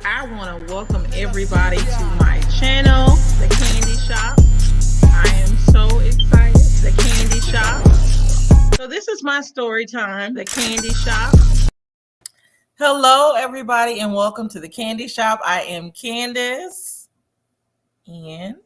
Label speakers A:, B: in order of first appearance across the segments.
A: I want to welcome everybody to my channel, The Candy Shop. I am so excited. The Candy Shop. So this is my story time, The Candy Shop. Hello, everybody, and welcome to The Candy Shop. I am Candace. And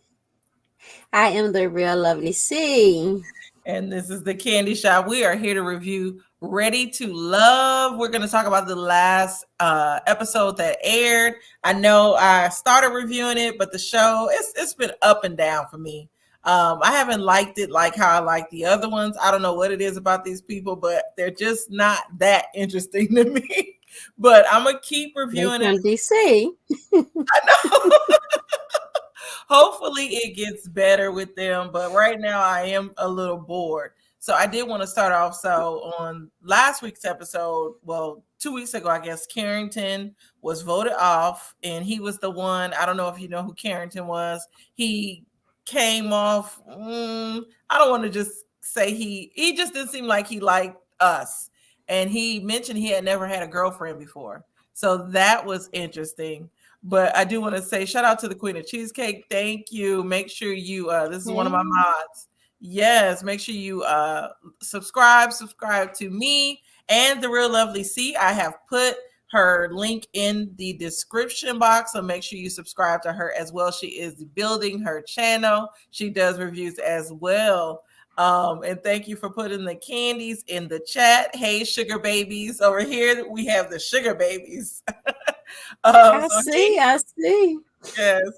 B: I am the real lovely C.
A: And this is The Candy Shop. We are here to review Ready to Love. We're going to talk about the last episode that aired. I know I started reviewing it, but the show, it's been up and down for me. I haven't liked it like how I like the other ones. I don't know what it is about these people, but they're just not that interesting to me. But I'm going to keep reviewing it.
B: DC.
A: I know. Hopefully it gets better with them, but right now I am a little bored. So I did want to start off. So on last week's episode, well, 2 weeks ago, I guess, Carrington was voted off, and he was the one. I don't know if you know who Carrington was. He came off. I don't want to just say he just didn't seem like he liked us. And he mentioned he had never had a girlfriend before. So that was interesting. But I do want to say shout out to the Queen of Cheesecake. Thank you. Make sure you this is one of my mods. Yes, make sure you subscribe to me and the real lovely C. I have put her link in the description box, so make sure you subscribe to her as well. She is building her channel. She does reviews as well. And thank you for putting the candies in the chat. Hey, sugar babies. Over here we have the sugar babies.
B: I see.
A: Yes.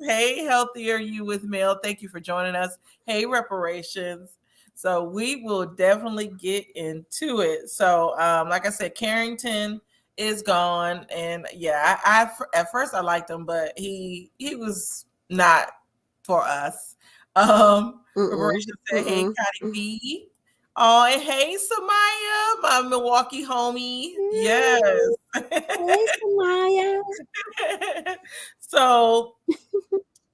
A: Hey, Healthier You with Mail. Thank you for joining us. Hey, Reparations. So we will definitely get into it. So, like I said, Carrington is gone, and yeah, I at first I liked him, but he was not for us. Reparations said, "Hey, Cotty B." Oh, and hey, Samaya, my Milwaukee homie. Yes.
B: Hey, Samaya.
A: So,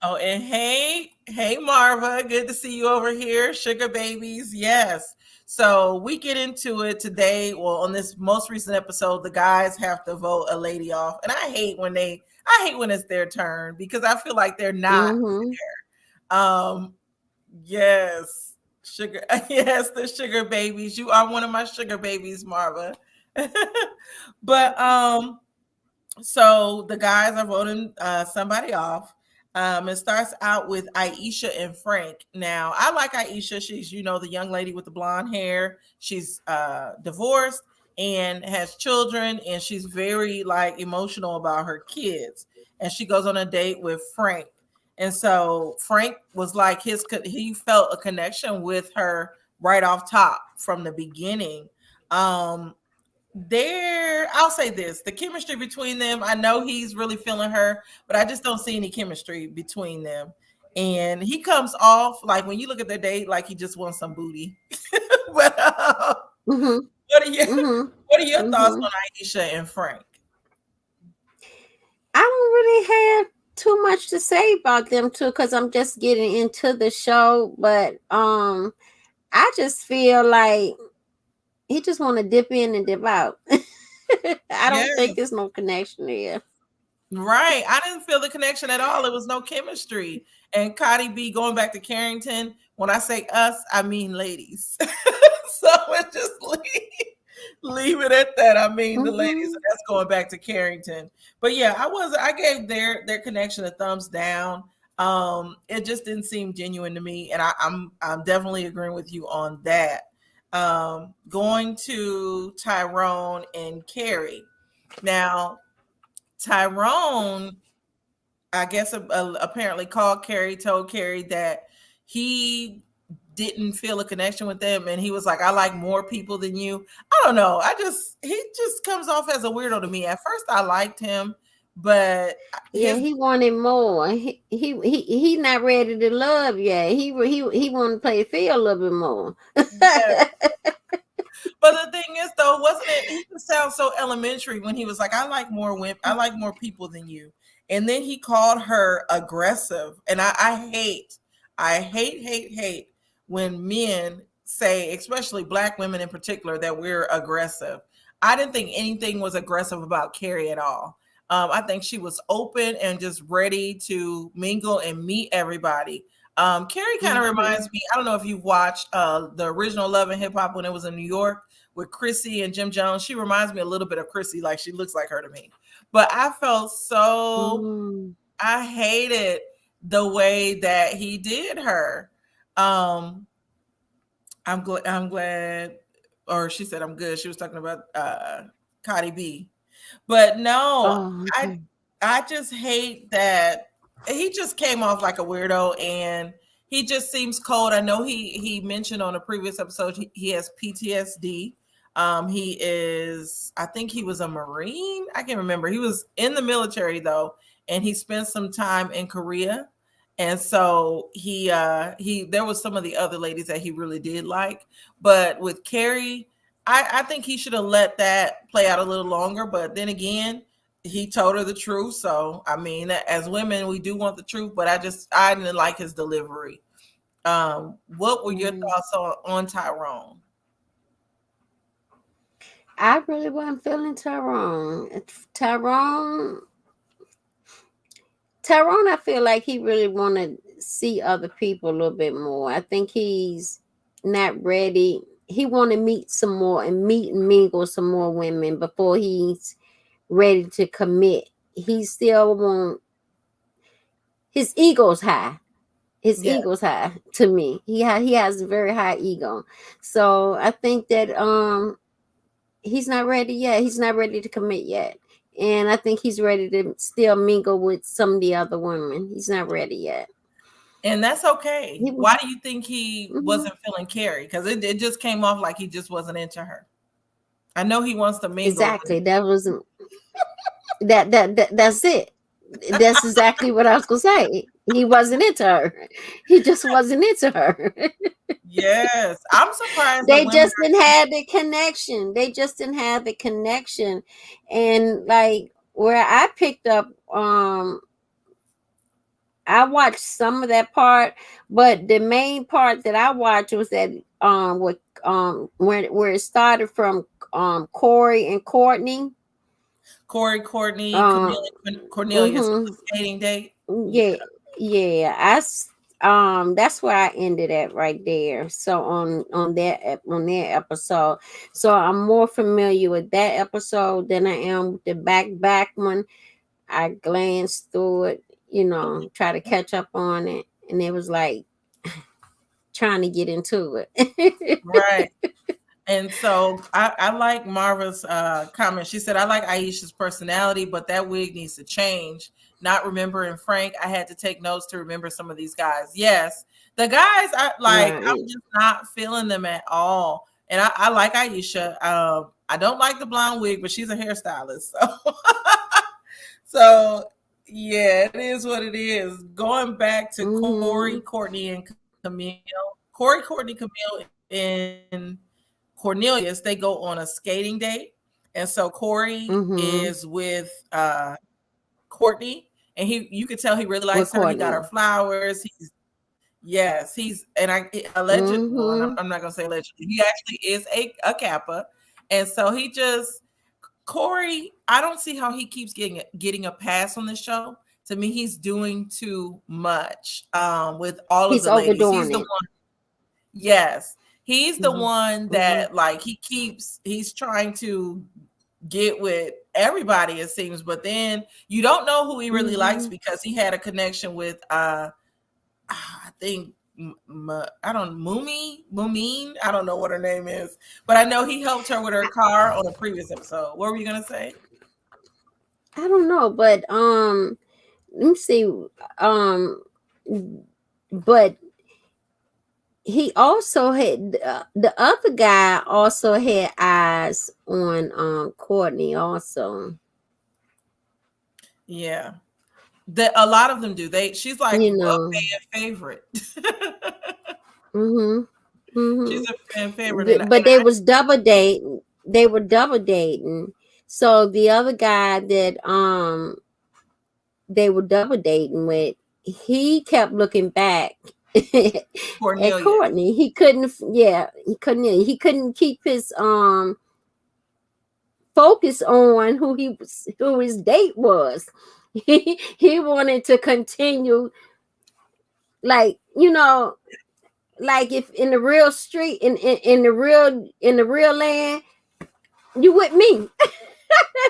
A: and hey, Marva, good to see you over here. Sugar babies, yes. So we get into it today. Well, on this most recent episode, the guys have to vote a lady off, and I hate when it's their turn because I feel like they're not there. Yes, sugar. Yes, the sugar babies. You are one of my sugar babies, Marva. But so the guys are voting somebody off. It starts out with Aisha and Frank. Now, I like Aisha. She's, the young lady with the blonde hair. She's divorced and has children, and she's very emotional about her kids. And she goes on a date with Frank. And so Frank was like he felt a connection with her right off top from the beginning. I'll say this, the chemistry between them, I know he's really feeling her, but I just don't see any chemistry between them. And he comes off like, when you look at their date, like he just wants some booty. But what are your thoughts on Aisha and Frank?
B: I don't really have too much to say about them too, because I'm just getting into the show, but I just feel like he just want to dip in and dip out. I don't think there's no connection there.
A: Right. I didn't feel the connection at all. It was no chemistry. And Cotty B, going back to Carrington, when I say us, I mean ladies. So just leave it at that. I mean the ladies. That's going back to Carrington. But yeah, I gave their connection a thumbs down. It just didn't seem genuine to me. And I'm definitely agreeing with you on that. Going to Tyrone and Kerry. Now, Tyrone, I guess, apparently told Kerry that he didn't feel a connection with them, and he was like, I like more people than you. I don't know. He just comes off as a weirdo to me. At first I liked him, but
B: he wanted more. He not ready to love yet. He wanted to play field a little bit more.
A: Yeah. But the thing is, though, wasn't it? He just sounds so elementary when he was like, I like more women, I like more people than you. And then he called her aggressive. And I hate when men say, especially Black women in particular, that we're aggressive. I didn't think anything was aggressive about Kerry at all. I think she was open and just ready to mingle and meet everybody. Carrie kind of
B: Mm-hmm.
A: reminds me, I don't know if you've watched the original Love and Hip Hop when it was in New York with Chrissy and Jim Jones. She reminds me a little bit of Chrissy, like she looks like her to me. But I felt so,
B: Mm.
A: I hated the way that he did her. Um, I'm glad, or she said I'm good. She was talking about Cardi B. But no,
B: Oh,
A: I
B: okay.
A: I just hate that he just came off like a weirdo, and he just seems cold. I know he mentioned on a previous episode he has PTSD. He is, I think he was a Marine. I can't remember. He was in the military though, and he spent some time in Korea. And so he there was some of the other ladies that he really did like, but with Carrie, I think he should have let that play out a little longer. But then again, he told her the truth. So I mean, as women, we do want the truth, but I didn't like his delivery. What were your
B: Mm.
A: thoughts on Tyrone?
B: I really wasn't feeling Tyrone. Tyrone, Tyrone, I feel like he really want to see other people a little bit more. I think he's not ready. He want to meet some more and meet and mingle some more women before he's ready to commit. He still want, his ego's high. His
A: Yeah.
B: ego's high to me. He has a very high ego. So I think that he's not ready yet. He's not ready to commit yet. And I think he's ready to still mingle with some of the other women. He's not ready yet.
A: And that's okay.
B: He,
A: Why do you think he
B: mhm.
A: wasn't feeling Carrie? Because it just came off like he just wasn't into her. I know he wants to mingle, but
B: Exactly. That was that's it. That's exactly what I was gonna say. He wasn't into her. He just wasn't into her.
A: yes, I'm surprised the
B: They
A: women
B: just didn't have the connection. They just didn't have the connection. And like where I picked up, I watched some of that part, but the main part that I watched was that what where it started from Corey and Courtney.
A: Corey, Courtney,
B: Um
A: Cornelius on
B: mhm,
A: the skating date. Yeah.
B: yeah, yeah. That's where I ended at right there. So on that episode, so I'm more familiar with that episode than I am with the back one. I glanced through it, try to catch up on it, and it was like trying to get into it.
A: Right. And so I like Marva's comment. She said, I like Aisha's personality, but that wig needs to change. Not remembering Frank, I had to take notes to remember some of these guys. Yes, the guys, I'm
B: Right.
A: just not feeling them at all. And I like Aisha. I don't like the blonde wig, but she's a hairstylist. So, so yeah, it is what it is. Going back to Corey,
B: Mhm.
A: Courtney, and Camille. Corey, Courtney, Camille, and Cornelius, they go on a skating date. And so Corey
B: Mhm.
A: is with Courtney, and you could tell he really
B: With
A: likes her. He got her
B: Courtney.
A: flowers. Yes, he's and I alleged. Well,
B: Mhm.
A: I'm not gonna say allegedly. He actually is a Kappa, and so he just Corey. I don't see how he keeps getting a pass on this show. To me, he's doing too much with all of
B: He's
A: the ladies.
B: overdoing
A: He's the
B: it.
A: one. Yes, he's the
B: Mhm.
A: one
B: Mhm.
A: that like he's trying to get with everybody, it seems, but then you don't know who he really likes
B: Mhm.
A: because he had a connection with I think I don't Mumine. I don't know what her name is, but I know he helped her with her car on a previous episode. What were you gonna say?
B: I don't know, but let me see. Um, but he also had the other guy also had eyes on Courtney also.
A: Yeah, a lot of them do. She's like
B: You
A: a
B: know.
A: fan favorite.
B: Mhm.
A: She's
B: Mhm.
A: a fan favorite, and
B: But they was double dating. They were double dating. So the other guy that they were double dating with, he kept looking back at
A: Cornelius.
B: Courtney. He couldn't. Yeah, he couldn't. He couldn't keep his focus on who his date was. He wanted to continue, like, like if in the real street, in the real land, you with me.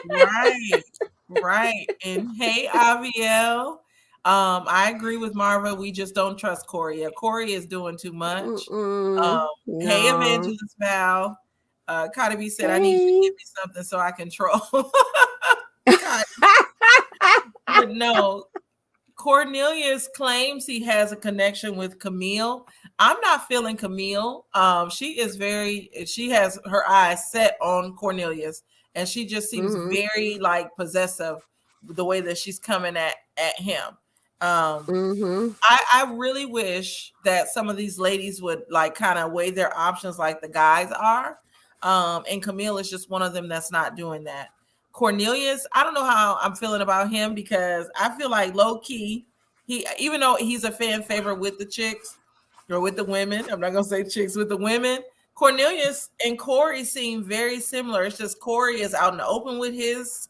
A: Right, right. And hey, Aviel. I agree with Marva. We just don't trust Corey. Yeah, Corey is doing too much. Hey,
B: No.
A: Evangelist Val. Cardi B said, I need you to
B: Hey.
A: give me something so I control. God, but no, Cornelius claims he has a connection with Camille. I'm not feeling Camille. She has her eyes set on Cornelius, and she just seems
B: Mm-hmm.
A: very like possessive the way that she's coming at him. Um,
B: Mm-hmm.
A: I really wish that some of these ladies would like kind of weigh their options like the guys are. And Camille is just one of them that's not doing that. Cornelius, I don't know how I'm feeling about him because I feel like low key, he even though he's a fan favorite with the chicks or with the women, I'm not gonna say chicks with the women. Cornelius and Corey seem very similar. It's just Corey is out in the open with his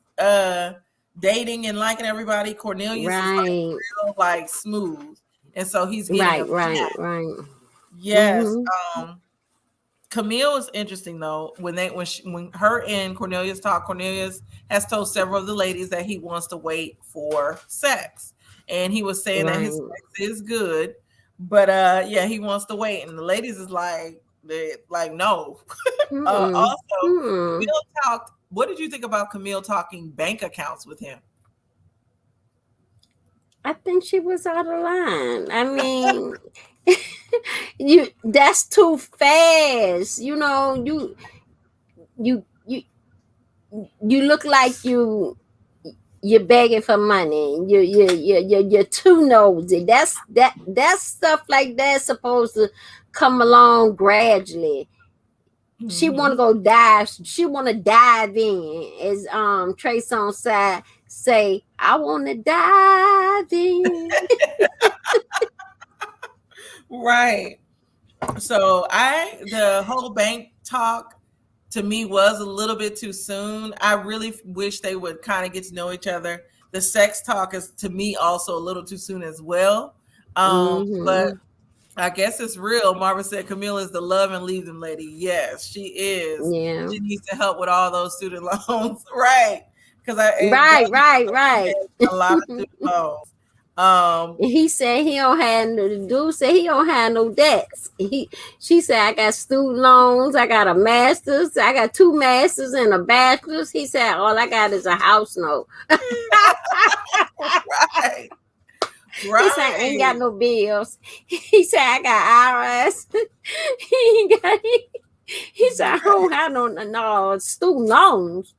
A: dating and liking everybody. Cornelius is like
B: Right.
A: real like smooth. And so he's getting a
B: Right. Right. Right.
A: yes.
B: Mm-hmm.
A: Camille is interesting though. When her and Cornelius talk, Cornelius has told several of the ladies that he wants to wait for sex, and he was saying that his
B: Right.
A: sex is good, but yeah, he wants to wait, and the ladies is like no.
B: Mm-mm.
A: Also,
B: Mm-mm.
A: Camille talked. What did you think about Camille talking bank accounts with him?
B: I think she was out of line. I mean, that's too fast. You you you look like you're begging for money. You're too nosy. That's stuff like that's supposed to come along gradually. She want to
A: Hmm.
B: go dive. She want to dive in, as Trey Songz say. I want to dive in.
A: Right. So the whole bank talk to me was a little bit too soon. I really wish they would kind of get to know each other. The sex talk is to me also a little too soon as well. But
B: Mm-hmm.
A: I guess it's real. Marvin said Camille is the love and leave them lady. Yes, she is.
B: Yeah.
A: She needs to help with all those student loans, right? Because
B: Right. Right. Right.
A: a lot of student loans. Um,
B: And he said he don't have the dude said he don't have no debts. She said I got student loans, I got a master's, I got two masters and a bachelor's. He said all I got is a house note.
A: right,
B: He said I ain't got
A: right.
B: no bills. He said I got IRS. he got he said I don't have no student loans.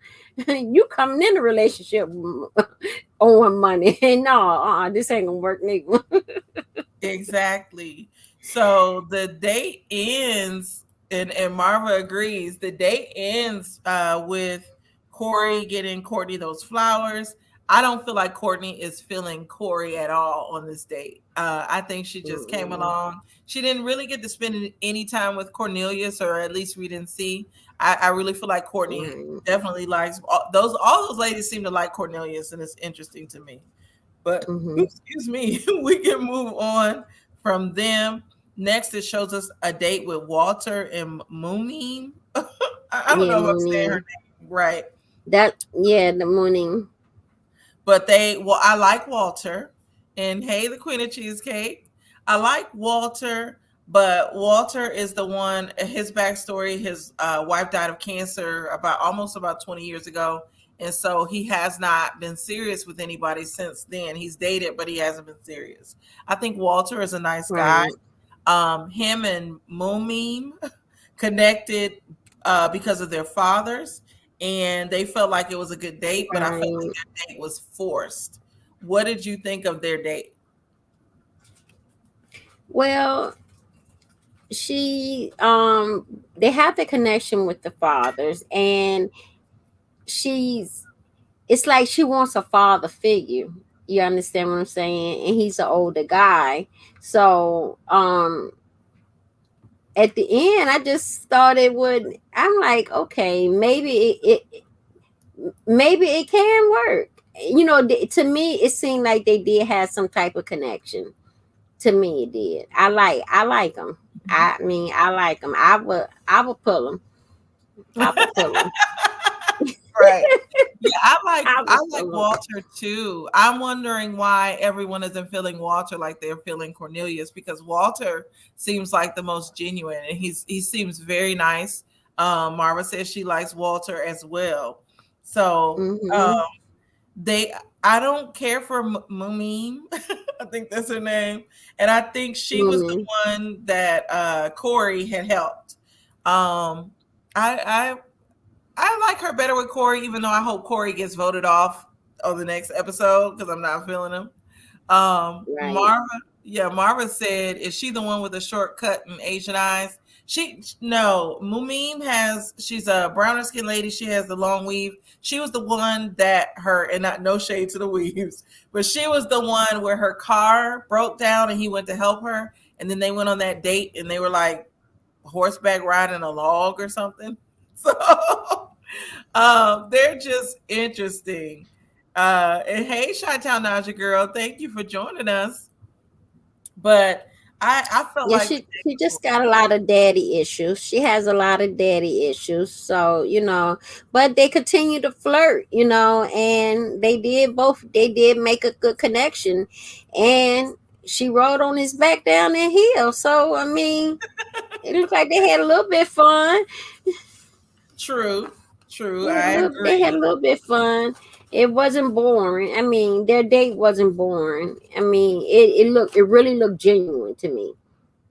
B: You coming in a relationship owing money. No, this ain't gonna work neither.
A: Exactly. So the date ends, and Marva agrees. The date ends with Corey getting Courtney those flowers. I don't feel like Courtney is feeling Corey at all on this date. I think she just came
B: Mm-mm.
A: along. She didn't really get to spend any time with Cornelius, or at least we didn't see. I really feel like Courtney
B: Right.
A: definitely likes those. All those ladies seem to like Cornelius, and it's interesting to me. But
B: Mm-hmm.
A: excuse me, we can move on from them. Next, it shows us a date with Walter and Moomin. I don't
B: Yeah,
A: know if I'm saying her
B: morning.
A: name right,
B: The morning.
A: but I like Walter. And hey, the Queen of Cheesecake. I like Walter, but Walter is the one. His backstory: his wife died of cancer about 20 years ago, and so he has not been serious with anybody since then. He's dated, but he hasn't been serious. I think Walter is a nice guy.
B: Right.
A: Him and Mumim connected because of their fathers, and they felt like it was a good date, but I felt like
B: Right.
A: their date was forced. What did you think of their date?
B: Well, she they have the connection with the fathers, and she's it's like she wants a father figure. You understand what I'm saying? And he's an older guy. So at the end I just thought it would I'm like, okay, maybe it maybe it can work. You know, to me, it seemed like they did have some type of connection. To me, it did. I like them. I mean, I like them. I would pull them. I would pull them.
A: Right. Yeah, I like
B: I
A: I
B: would
A: like
B: pull them.
A: Walter too. I'm wondering why everyone isn't feeling Walter like they're feeling Cornelius, because Walter seems like the most genuine and he seems very nice. Marva says she likes Walter as well. So
B: Mm-hmm.
A: they I don't care for Mumim. I think that's her name. And I think she was the
B: Woman.
A: one that Corey had helped. Um I I like her better with Corey, even though I hope Corey gets voted off on the next episode because I'm not feeling him.
B: Right.
A: Marva, yeah, Marva said, "Is she the one with the shortcut and Asian eyes?" She no, Mumim has. She's a browner skin lady. She has the long weave. She was the one that her and not no shade to the weaves, but she was the one where her car broke down and he went to help her, and then they went on that date and they were like horseback riding a log or something. So they're just interesting. And hey, Chi-Town Naja girl, thank you for joining us. But I felt
B: Yeah,
A: like
B: she just got a lot of daddy issues. She has a lot of daddy issues. So, but they continue to flirt, and they did make a good connection. And she rode on his back down that hill. So, I mean, it looked like they had a little bit fun.
A: true, true.
B: They had a
A: I
B: little they had a
A: agree.
B: little bit fun. It wasn't boring. I mean, their date wasn't boring. I mean, it really looked genuine to me.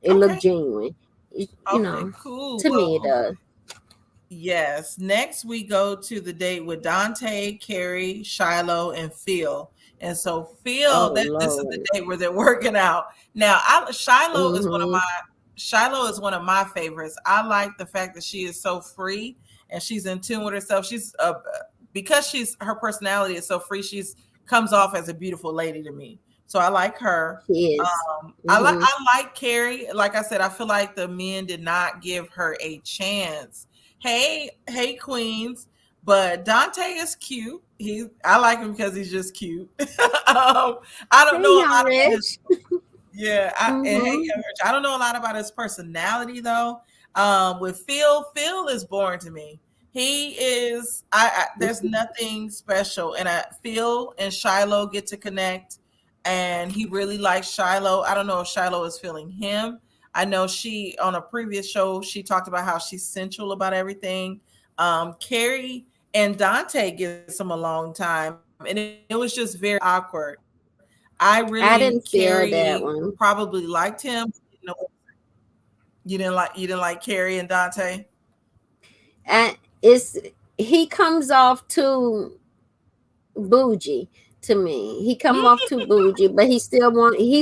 B: It looked
A: Okay,
B: genuine. You
A: okay,
B: know,
A: cool.
B: to me it
A: Well,
B: does.
A: yes. Next, we go to the date with Dante, Carrie, Shiloh, and Phil. And so Phil,
B: Oh
A: that this is the
B: Lord.
A: date where they're working out. Now,
B: Mm-hmm.
A: Shiloh is one of my favorites. I like the fact that she is so free and she's in tune with herself. She's because she's her personality is so free. She's comes off as a beautiful lady to me. So I like her.
B: She is. Mm-hmm.
A: I like Carrie. Like I said, I feel like the men did not give her a chance. Hey, Queens. But Dante is cute. I like him because he's just cute. I don't
B: Hey,
A: know a
B: young
A: lot about his.
B: Rich.
A: Yeah, and hey,
B: Mm-hmm.
A: Young Rich, I don't know a lot about his personality though. With Phil is boring to me. He is. There's nothing special, and Phil and Shiloh get to connect, and he really likes Shiloh. I don't know if Shiloh is feeling him. I know she on a previous show she talked about how she's sensual about everything. Carrie and Dante get some a long time, and it was just very awkward. I really
B: I didn't
A: Carrie
B: feel that
A: probably
B: one.
A: liked him. You didn't like Carrie and Dante.
B: And it's he comes off too bougie to me. He come off too bougie, but he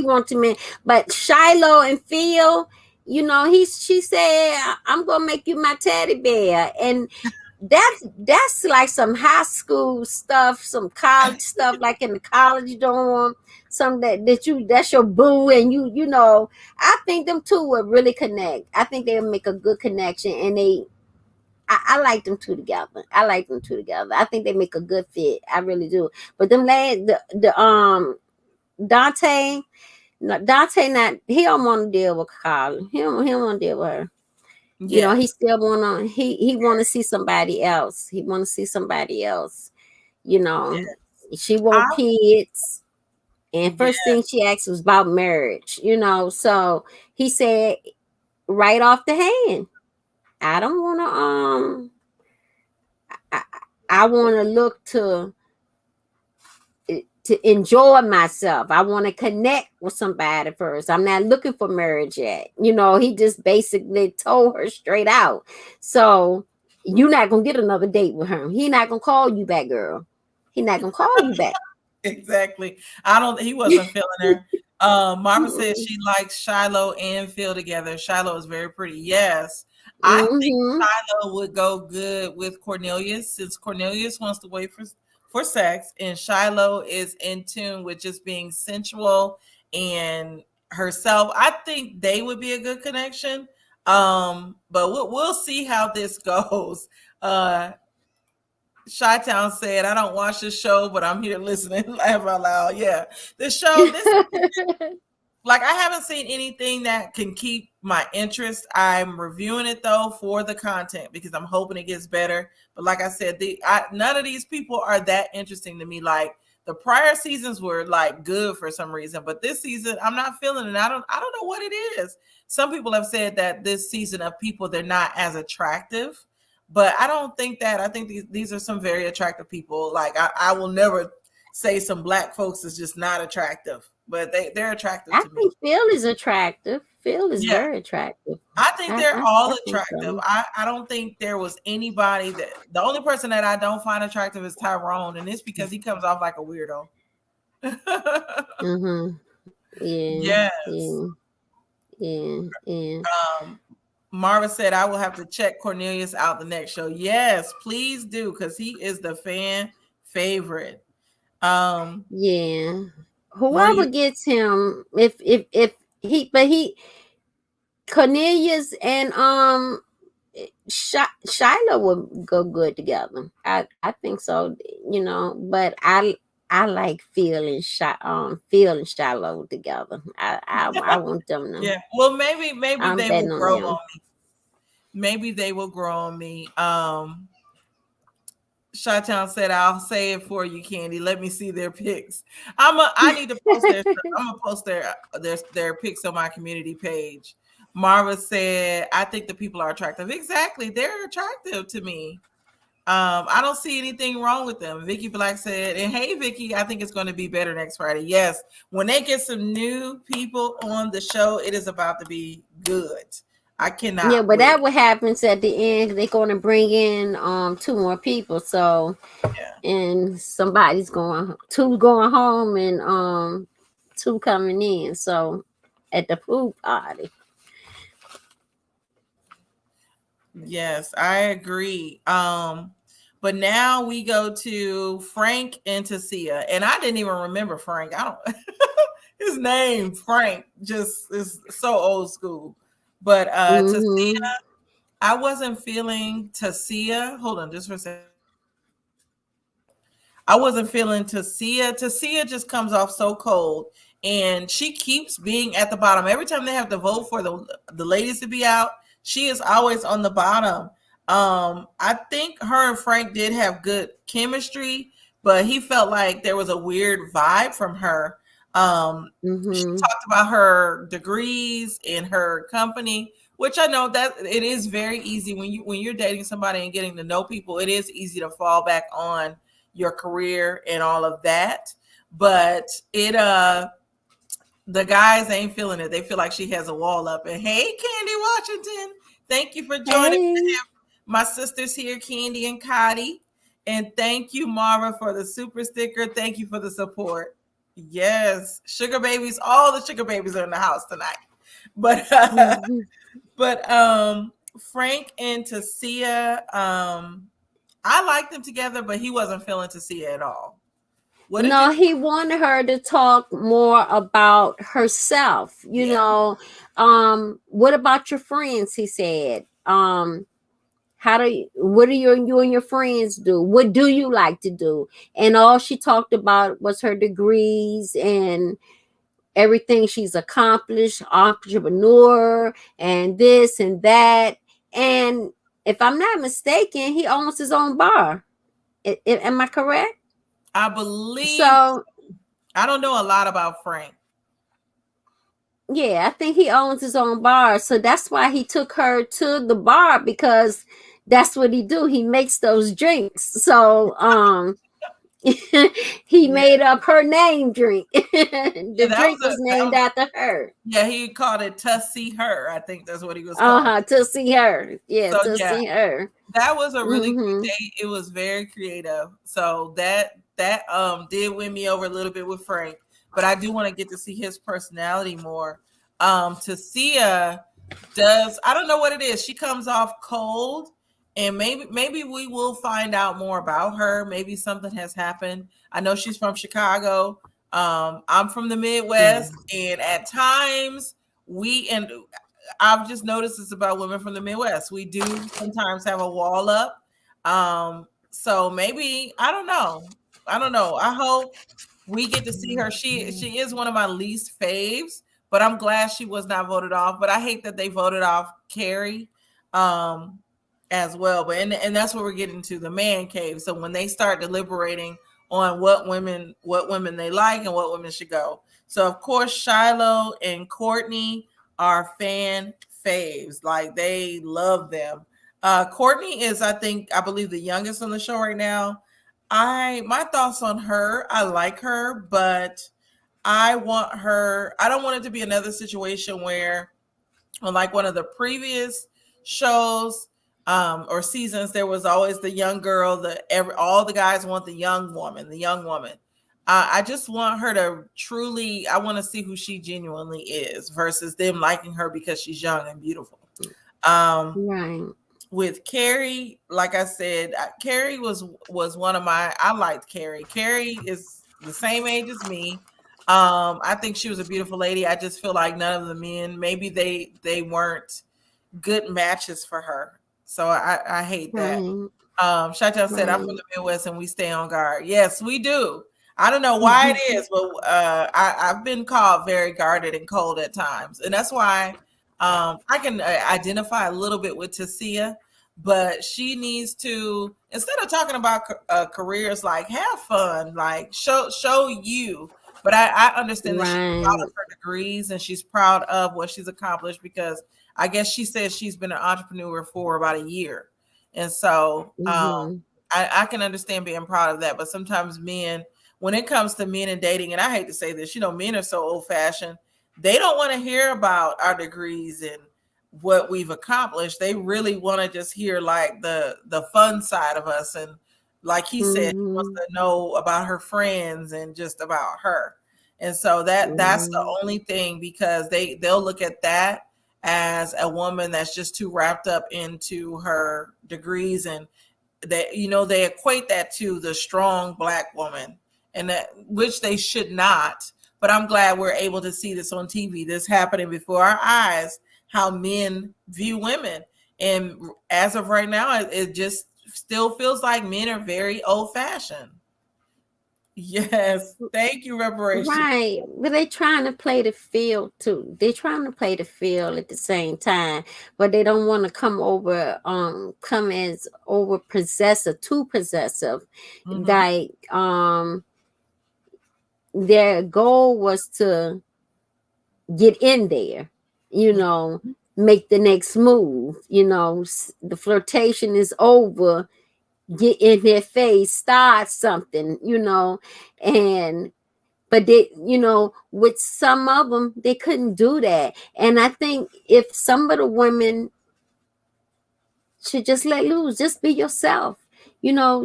B: want to man. But Shiloh and Phil, she said, "I'm gonna make you my teddy bear," and that's like some high school stuff, some college stuff, like in the college dorm. Some that's your boo, and I think them two would really connect. I think they'll make a good connection, and I like them two together. I like them two together. I think they make a good fit. I really do. But them lad, Dante, no, Dante, not he don't want to deal with Carla. He don't want to deal with her. He
A: Yes.
B: still he want to see somebody else. He want to see somebody else. You know, she
A: I
B: want kids, and first
A: yeah.
B: thing she asked was about marriage. So he said right off the hand, I don't want I, I want to look to enjoy myself. I want to connect with somebody first. I'm not looking for marriage yet. He just basically told her straight out. So you're not gonna get another date with him. He not gonna call you back, girl. He not gonna call you back.
A: Exactly. I don't. He wasn't feeling her. Marva says
B: Mm-mm.
A: she likes Shiloh and Phil together. Shiloh is very pretty. Yes, I think
B: Mm-hmm.
A: Shiloh would go good with Cornelius since Cornelius wants to wait for sex, and Shiloh is in tune with just being sensual and herself. I think they would be a good connection. But we'll see how this goes. Uh, Chi-Town said, I don't watch the show, but I'm here listening, laugh out loud. Yeah. The show, this like I haven't seen anything that can keep my interest. I'm reviewing it though for the content because I'm hoping it gets better. But like I said, none of these people are that interesting to me. Like the prior seasons were like good for some reason, but this season I'm not feeling it. I don't know what it is. Some people have said that this season of people they're not as attractive, but I don't think that. I think these are some very attractive people. Like I will never say some black folks is just not attractive, but they're attractive
B: I
A: to me.
B: think Phil is attractive. Phil is
A: Yeah,
B: very attractive.
A: I think they're
B: I
A: all
B: think
A: attractive.
B: so.
A: I don't think there was anybody that the only person that I don't find attractive is Tyrone, and it's because he comes off like a weirdo.
B: Mm-hmm. Yeah,
A: Yes.
B: yeah, yeah, yeah,
A: Um, Marva said I will have to check Cornelius out the next show. Yes, please do, because he is the fan favorite. Um,
B: yeah.
A: were
B: Whoever
A: you
B: gets him, if he, but he Cornelius and Shiloh would go good together. I think so. You know, but I like Phil and Shiloh together. I want them to.
A: yeah. Well, maybe
B: I'm
A: they will
B: betting on
A: grow on
B: them.
A: me. Maybe they will grow on me. Shawtown said, "I'll say it for you, Candy. Let me see their pics. I need to post their. I'm gonna post their pics on my community page." Marva said, "I think the people are attractive. Exactly, they're attractive to me. I don't see anything wrong with them." Vicky Black said, "And hey, Vicky, I think it's going to be better next Friday. Yes, when they get some new people on the show, it is about to be good. I
B: Yeah,
A: cannot
B: but
A: wait."
B: that what happens at the end. They're going to bring in two more people. So
A: Yeah.
B: and somebody's going two going home and two coming in. So at the pool party.
A: Yes, I agree. But now we go to Frank and Tasia, and I didn't even remember Frank. I don't his name Frank just is so old school. But Tasia,
B: Mm-hmm.
A: I wasn't feeling Tasia. Hold on, just for a second. I wasn't feeling Tasia. Tasia just comes off so cold, and she keeps being at the bottom. Every time they have to vote for the ladies to be out, she is always on the bottom. I think her and Frank did have good chemistry, but he felt like there was a weird vibe from her. She
B: Mm-hmm.
A: talked about her degrees in her company, which I know that it is very easy when you're dating somebody and getting to know people. It is easy to fall back on your career and all of that. But the guys ain't feeling it. They feel like she has a wall up. And hey, Candy Washington, thank you for joining.
B: Hey.
A: My sisters here, Candy and Cotty. And thank you, Mara, for the super sticker. Thank you for the support. Yes, sugar babies, all the sugar babies are in the house tonight. But
B: Mm-hmm.
A: Frank and Tasia, I liked them together, but he wasn't feeling Tasia at all. What did you
B: No,
A: think?
B: he wanted her to talk more about herself. You
A: Yeah,
B: know, what about your friends? He said. What do you and your friends do? What do you like to do? And all she talked about was her degrees and everything she's accomplished, entrepreneur, and this and that. And if I'm not mistaken, he owns his own bar. Am I correct?
A: I believe.
B: So
A: I don't know a lot about Frank.
B: yeah, I think he owns his own bar. So that's why he took her to the bar, because that's what he do. He makes those drinks. So he
A: Yeah,
B: made up her name drink.
A: yeah,
B: The drink was
A: that
B: named
A: was
B: after her.
A: yeah. He called it to see her. I think that's what he was calling.
B: To see her. Yeah,
A: So
B: to
A: yeah,
B: see her.
A: that was a really great
B: Mm-hmm.
A: date. It was very creative. So that did win me over a little bit with Frank, but I do want to get to see his personality more. Tasia does I don't know what it is. She comes off cold, and maybe we will find out more about her. Maybe something has happened. I know she's from Chicago. I'm from the
B: Yeah.
A: Midwest, and at times we and I've just noticed this about women from the Midwest. We do sometimes have a wall up. So maybe I don't know. I don't know. I hope we get to see her. She is one of my least faves, but I'm glad she was not voted off. But I hate that they voted off Kerry um as well. But and that's what we're getting to, the man cave. So when they start deliberating on what women they like and what women should go. So of course Shiloh and Courtney are fan faves. Like they love them. Courtney is, I believe, the youngest on the show right now. My thoughts on her, I like her, but I don't want it to be another situation where, on like one of the previous shows or seasons, there was always the young girl, all the guys want the young woman, the young woman. I just want her to truly, I want to see who she genuinely is versus them liking her because she's young and beautiful. Um,
B: Right.
A: with Carrie, like I said, Carrie was one of my. I liked Carrie. Carrie is the same age as me. I think she was a beautiful lady. I just feel like none of the men, maybe they weren't good matches for her. So I hate that.
B: Right.
A: Chantel said, "I'm from
B: Right.
A: the Midwest and we stay on guard." Yes, we do. I don't know why it is, but I've been called very guarded and cold at times, and that's why I can identify a little bit with Tasia, but she needs to, instead of talking about careers, like have fun, like show you. But I understand that she's proud
B: Right.
A: of her degrees and she's proud of what she's accomplished because I guess she says she's been an entrepreneur for about a year. And so
B: Mm-hmm.
A: I can understand being proud of that. But sometimes men, when it comes to men and dating, and I hate to say this, men are so old fashioned. They don't want to hear about our degrees and what we've accomplished. They really want to just hear like the fun side of us. And like he said, he wants
B: Mm-hmm.
A: to know about her friends and just about her. And so that's the
B: Right.
A: only thing, because they'll look at that as a woman that's just too wrapped up into her degrees, and they equate that to the strong black woman, and that, which they should not. But I'm glad we're able to see this on TV, this happening before our eyes, how men view women. And as of right now, it just still feels like men are very old fashioned. Yes, thank you, reparation.
B: Right. But they trying to play the field too. They trying to play the field at the same time, but they don't want to come as over possessive, too possessive.
A: Hmm.
B: Like their goal was to get in there, you know, make the next move, the flirtation is over, get in their face, start something, and but they, with some of them they couldn't do that. And I think if some of the women should just let loose, just be yourself,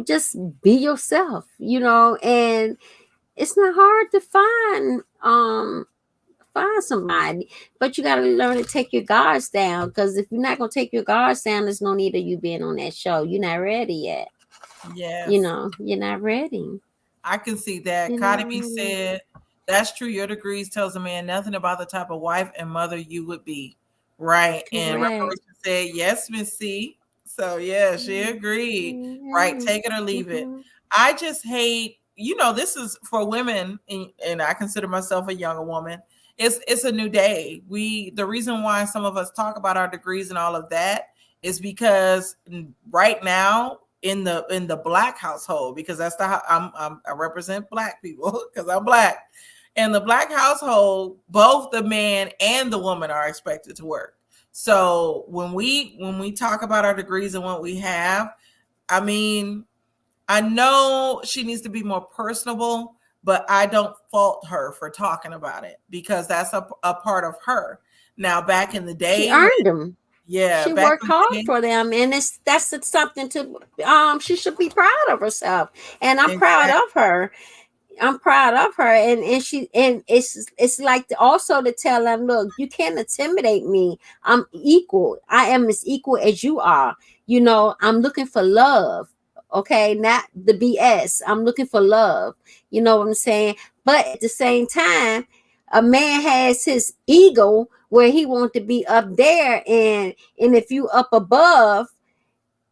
B: just be yourself, and it's not hard to find somebody, but you got to learn to take your guards down, because if you're not going to take your guards down, there's no need of you being on that show. You're not ready yet.
A: Yes.
B: You're not ready.
A: I can see that.
B: You're
A: Cardi
B: not
A: B
B: ready.
A: said, "That's true. Your degrees tells a man nothing about the type of wife and mother you would be." Right. And
B: Correct.
A: Reparation said, "Yes, Miss C." So yeah, she agreed. Right.
B: Mm-hmm.
A: Take it or leave it.
B: Mm-hmm.
A: I just hate, this is for women, and I consider myself a younger woman. It's a new day. The reason why some of us talk about our degrees and all of that is because right now in the black household, because that's I represent black people because I'm black. In the black household, both the man and the woman are expected to work. So when we talk about our degrees and what we have, I mean, I know she needs to be more personable, but I don't fault her for talking about it because that's a part of her. Now, back in the
B: She
A: day,
B: earned them.
A: yeah,
B: She
A: back
B: worked
A: in the
B: hard
A: day,
B: for them, and that's something to she should be proud of herself, and I'm proud
A: exactly.
B: of her. I'm proud of her, and it's like also to tell them, look, you can't intimidate me. I'm equal. I am as equal as you are. I'm looking for love. Okay, not the BS. I'm looking for love. You know what I'm saying? But at the same time, a man has his ego where he wants to be up there, and if you up above,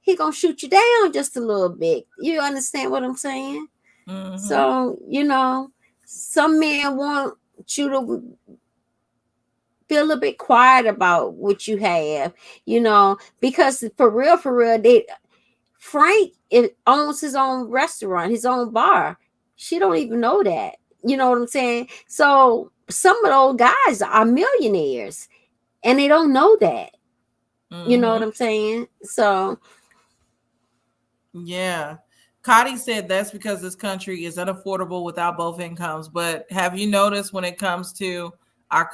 B: he gonna shoot you down just a little bit. You understand what I'm saying?
A: Mm-hmm.
B: So, some men want you to be a little bit quiet about what you have, because for real, Frank owns his own restaurant, his own bar. She don't even know that. You know what I'm saying? So some of those guys are millionaires and they don't know that. You know
A: Mm-hmm.
B: what I'm saying? So
A: Yeah. Cotty said that's because this country is unaffordable without both incomes. But have you noticed when it comes to our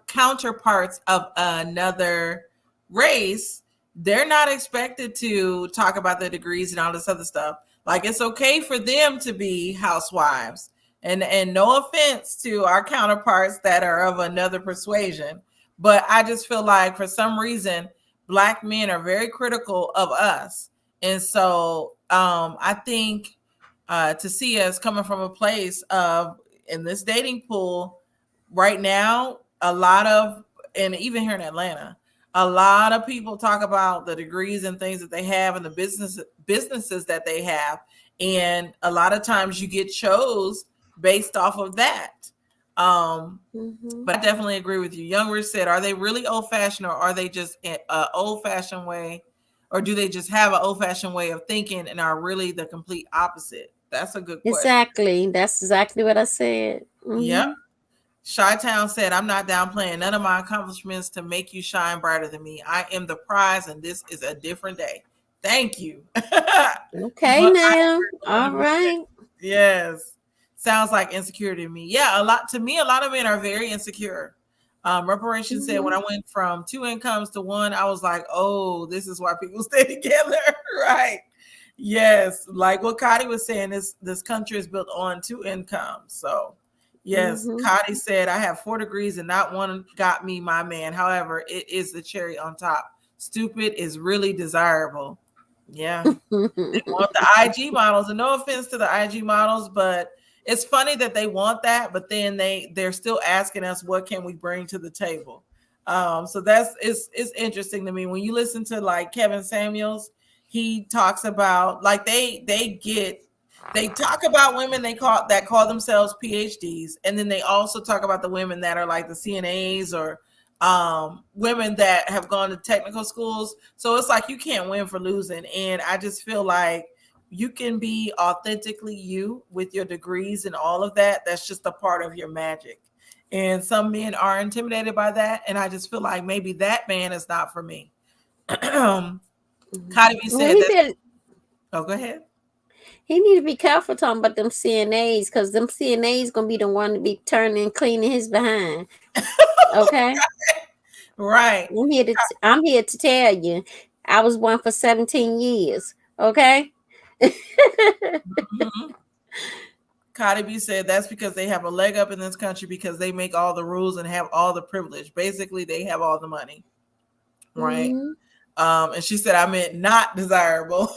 A: counterparts of another race, they're not expected to talk about their degrees and all this other stuff. Like it's okay for them to be housewives. And no offense to our counterparts that are of another persuasion, but I just feel like for some reason black men are very critical of us, and so I think to see us coming from a place of in this dating pool right now, a lot of, and even here in Atlanta, a lot of people talk about the degrees and things that they have and the businesses that they have. And a lot of times you get chose based off of that.
B: mhm.
A: But I definitely agree with you. Young Rich said, are they really old fashioned or are they just an old fashioned way? Or do they just have an old fashioned way of thinking and are really the complete opposite? That's a good question.
B: Exactly. That's exactly what I said.
A: Yep.
B: Hmm.
A: Chi-Town said, I'm not downplaying none of my accomplishments to make you shine brighter than me. I am the prize and this is a different day. Thank you. But
B: Okay,
A: I
B: now.
A: agree
B: All
A: 100%.
B: right.
A: Yes. Sounds like insecurity to me. Yeah, a lot of men are very insecure. Reparation said when
B: Hmm.
A: I went from two incomes to one, I was like, oh, this is why people stay together. Right. Yes. Like what Cotty was saying, this country is built on two incomes. So yes,
B: Hmm.
A: Cotty said I have 4 degrees and not one got me my man. However, it is the cherry on top. Stupid is really desirable. Yeah. They want the IG models, and no offense to the IG models, but it's funny that they want that, but then they're still asking us what can we bring to the table. So that's it's interesting to me when you listen to like Kevin Samuels. He talks about like they talk about women that call themselves PhDs, and then they also talk about the women that are like the CNAs or women that have gone to technical schools. So it's like you can't win for losing. And I just feel like you can be authentically you with your degrees and all of that. That's just a part of your magic. And some men are intimidated by that. And I just feel like maybe that man is not for me. Cardi B
B: Well,
A: said that. Oh, go ahead.
B: he need to be careful talking about them CNAs, because them CNAs gonna be the one to be turning and cleaning his behind. Okay,
A: Right.
B: I'm here to tell you, I was one for 17 years. Okay.
A: Mhm. Cardi B said that's because they have a leg up in this country because they make all the rules and have all the privilege. Basically, they have all the money. Right.
B: Hmm.
A: And she said I meant not desirable,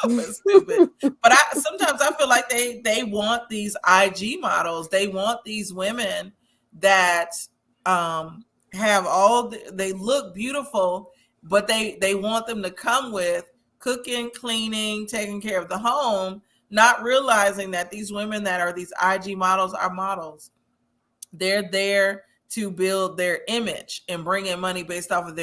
A: but stupid. But I sometimes I feel like they want these IG models. They want these women that have they look beautiful, but they want them to come with cooking, cleaning, taking care of the home, not realizing that these women that are these IG models are models. They're there to build their image and bring in money based off of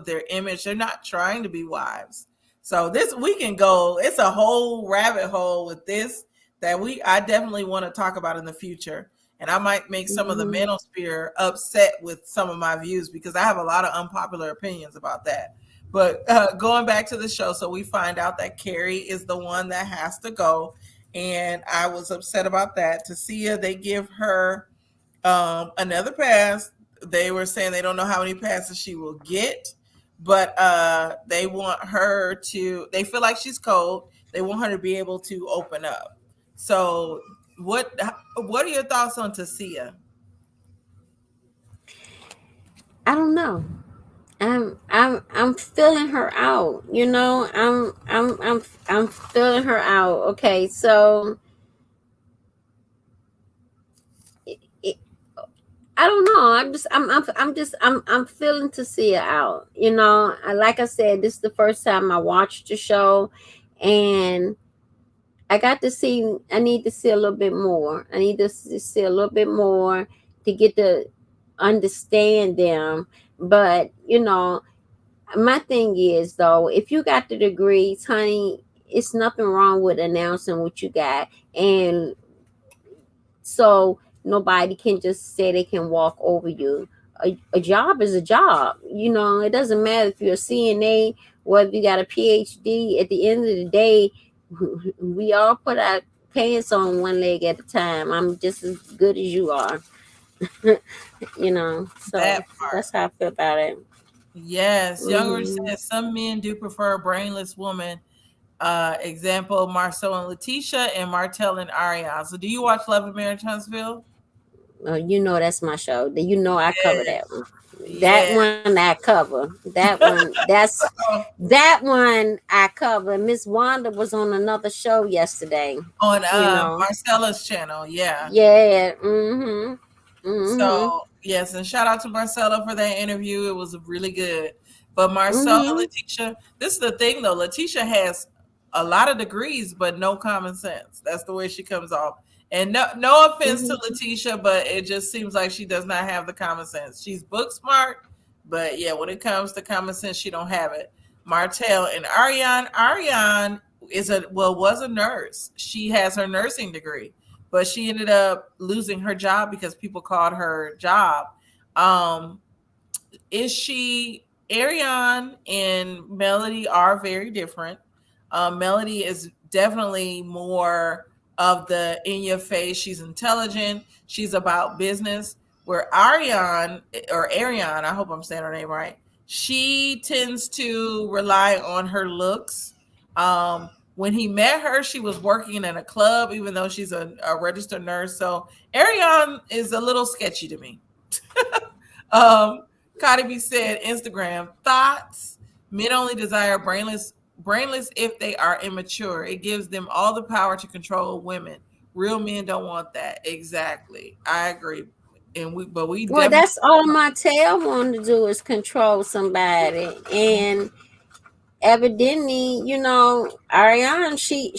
A: their image. They're not trying to be wives. So this we can go. It's a whole rabbit hole with this that I definitely want to talk about in the future. And I might make some of the
B: Hmm.
A: manosphere upset with some of my views because I have a lot of unpopular opinions about that. But going back to the show, so we find out that Kerry is the one that has to go, and I was upset about that. Tasia, they give her another pass. They were saying they don't know how many passes she will get, but they want her to. They feel like she's cold. They want her to be able to open up. So, what are your thoughts on Tasia?
B: I don't know. I'm feeling her out. I'm feeling her out. Okay, so it, I don't know. I'm feeling to see it out. Like I said, this is the first time I watched the show, and I got to see. I need to see a little bit more. I need to see a little bit more to get to understand them. But my thing is though, if you got the degrees, honey, it's nothing wrong with announcing what you got, and so nobody can just say they can walk over you. A job is a job. It doesn't matter if you're a CNA, whether you got a PhD. At the end of the day, we all put our pants on one leg at a time. I'm just as good as you are. So
A: That part.
B: that's how I feel about it.
A: Yes, Younger
B: Hmm.
A: says some men do prefer a brainless woman. Example: Marcel and Letitia, and Martel and Ariane. So, do you watch Love and Marriage Huntsville?
B: That's my show. I cover that
A: Yes.
B: one. That
A: Yeah.
B: one I cover. That one I cover. Miss Wanda was on another show yesterday.
A: On
B: You know.
A: Marcella's channel. Yeah.
B: Yeah. Mhm. Mhm.
A: So yes, and shout out to Marcella for that interview. It was really good. But Marcella,
B: Mhm.
A: Letitia, this is the thing though. Letitia has a lot of degrees, but no common sense. That's the way she comes off. And no offense to
B: Mhm.
A: Letitia, but it just seems like she does not have the common sense. She's book smart, but yeah, when it comes to common sense, she don't have it. Martell and Ariane was a nurse. She has her nursing degree, but she ended up losing her job because people called her job. Um, is she Ariane and Melody are very different. Melody is definitely more of the in your face. She's intelligent. She's about business. Where Ariane, I hope I'm saying her name right. She tends to rely on her looks. When he met her, she was working in a club, even though she's a registered nurse. So Ariane is a little sketchy to me. Um, Cardi B said, Instagram thoughts. Men only desire brainless if they are immature. It gives them all the power to control women. Real men don't want that. Exactly. I agree. But we
B: Well,
A: definitely
B: that's all my tail wanted to do is control somebody, and evidently, Ariane, she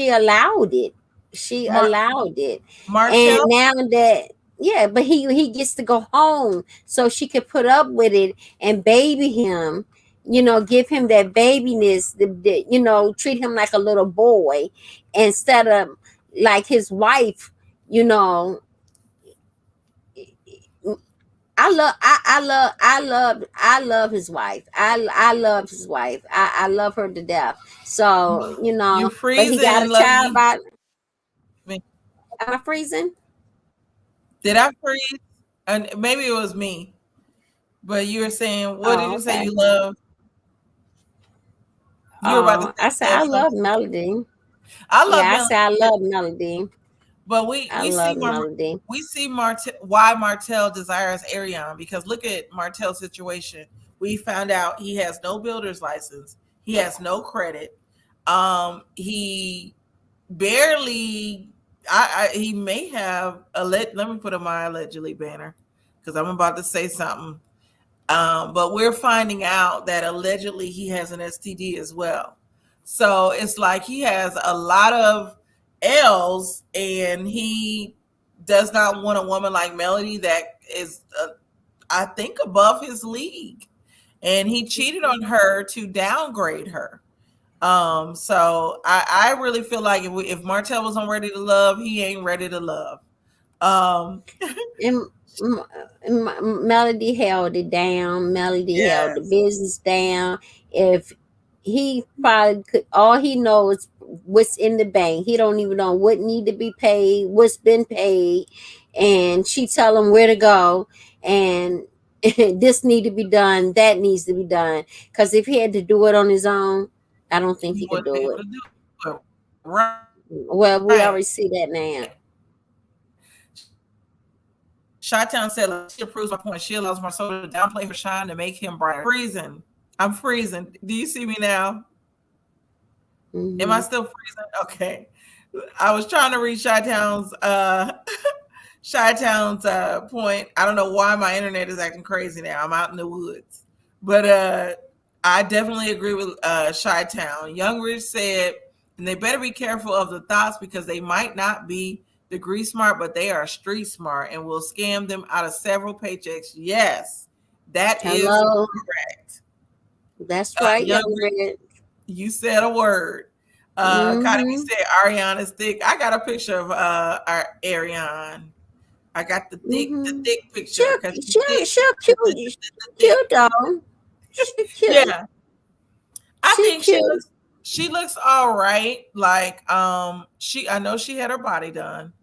B: allowed it. She
A: Mar-
B: allowed it. And
A: Martell.
B: now that, yeah, but he gets to go home so she could put up with it and baby him, give him that babiness, treat him like a little boy instead of like his wife, you know. I love his wife. I love his wife. I love her to death. So,
A: You
B: but he got
A: freezing,
B: a child
A: Lucky.
B: by. Am I freezing?
A: Did I freeze? And maybe it was me. But you were saying, what did
B: Oh,
A: you say
B: okay.
A: you love? You were about to
B: Oh,
A: say
B: I said
A: you love
B: I love
A: something.
B: Melody.
A: I love
B: Yeah, I
A: Melanie
B: said I
A: too.
B: love Melody.
A: But
B: I love Melody.
A: We see why Martell desires Arion, because look at Martell's situation. We found out he has no builder's license. He has no credit. He barely. He may have a let me put on my allegedly banner because I'm about to say something. But we're finding out that allegedly he has an STD as well. So it's like he has a lot of L's, and he does not want a woman like Melody that is, I think, above his league. And he cheated on her to downgrade her. So I really feel like if Martell was on Ready to Love, he ain't ready to love. Um,
B: And Melody held it down. Melody held the
A: yes,
B: business down. If he probably could, all he knows what's in the bank. He don't even know what need to be paid, what's been paid, and she tell him where to go, and this need to be done, that needs to be done. Because if he had to do it on his own, I don't think
A: he
B: he could
A: wouldn't be
B: do
A: able
B: it.
A: to do it. Right.
B: Well, we already see that now.
A: Shot said, Letitia proves my point. She allows Marcelo to downplay her shine to make him brighter. Freezing. I'm freezing. Do you see me now? Am I
B: Hmm.
A: still freezing? Okay. I was trying to read Shot Chi-Town's point. I don't know why my internet is acting crazy now. I'm out in the woods. But I definitely agree with Chi-Town. Young Rich said, and they better be careful of the thoughts because they might not be degree smart, but they are street smart and will scam them out of several paychecks. Yes, that is
B: Hello.
A: correct.
B: That's right,
A: Young
B: young
A: Rich,
B: red.
A: you said a word. Kind of
B: Mm-hmm.
A: said Ariana is thick. I got a picture of our Ariane. I got the
B: Mm-hmm.
A: thick picture
B: She'll,
A: because she's
B: she'll,
A: thick.
B: she'll cute.
A: Thick.
B: Cute though. She cute.
A: Yeah, I
B: She
A: think
B: cute.
A: she looks all right. Like she I know she had her body done.